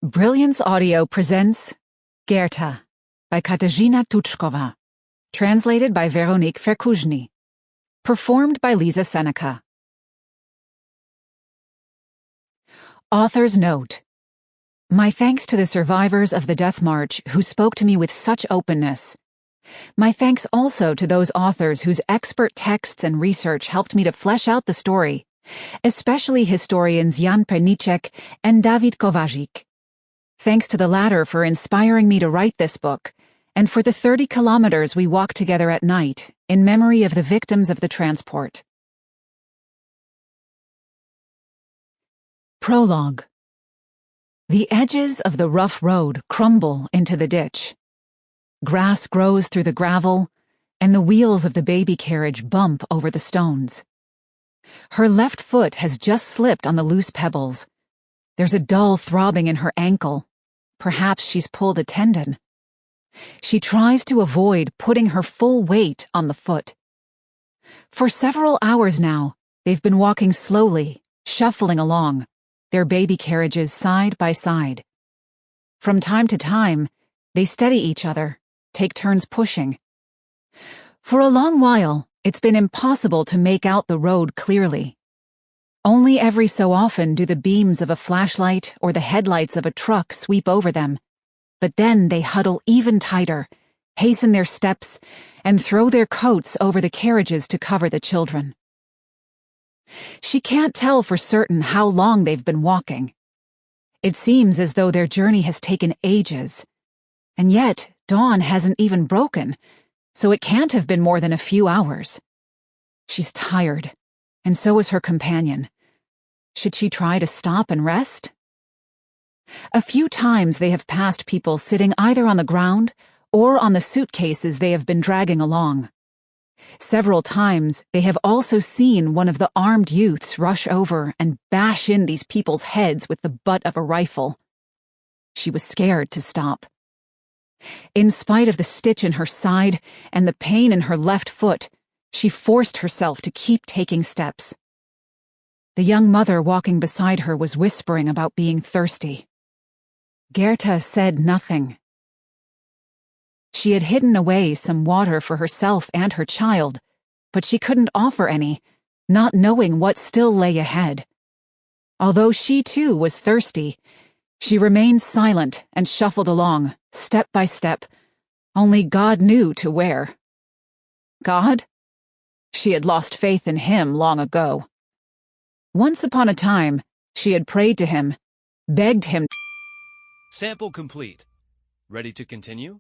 Brilliance Audio presents Gerta by Kateřina Tučková, translated by Veronique Ferkuzhny, performed by Liza Seneca. Author's note. My thanks to the survivors of the Death March who spoke to me with such openness. My thanks also to those authors whose expert texts and research helped me to flesh out the story, especially historians Jan Perníček and David Kovařík. Thanks to the latter for inspiring me to write this book, and for the 30 kilometers we walked together at night in memory of the victims of the transport. Prologue. The edges of the rough road crumble into the ditch. Grass grows through the gravel, and the wheels of the baby carriage bump over the stones. Her left foot has just slipped on the loose pebbles. There's a dull throbbing in her ankle. Perhaps she's pulled a tendon. She tries to avoid putting her full weight on the foot. For several hours now, they've been walking slowly, shuffling along, their baby carriages side by side. From time to time, they steady each other, take turns pushing. For a long while, it's been impossible to make out the road clearly. Only every so often do the beams of a flashlight or the headlights of a truck sweep over them, but then they huddle even tighter, hasten their steps, and throw their coats over the carriages to cover the children. She can't tell for certain how long they've been walking. It seems as though their journey has taken ages, and yet dawn hasn't even broken, so it can't have been more than a few hours. She's tired, and so is her companion. Should she try to stop and rest? A few times they have passed people sitting either on the ground or on the suitcases they have been dragging along. Several times they have also seen one of the armed youths rush over and bash in these people's heads with the butt of a rifle. She was scared to stop. In spite of the stitch in her side and the pain in her left foot, she forced herself to keep taking steps. The young mother walking beside her was whispering about being thirsty. Gerta said nothing. She had hidden away some water for herself and her child, but she couldn't offer any, not knowing what still lay ahead. Although she too was thirsty, she remained silent and shuffled along, step by step. Only God knew to where. God? She had lost faith in him long ago. Once upon a time, she had prayed to him, begged him. Sample complete. Ready to continue?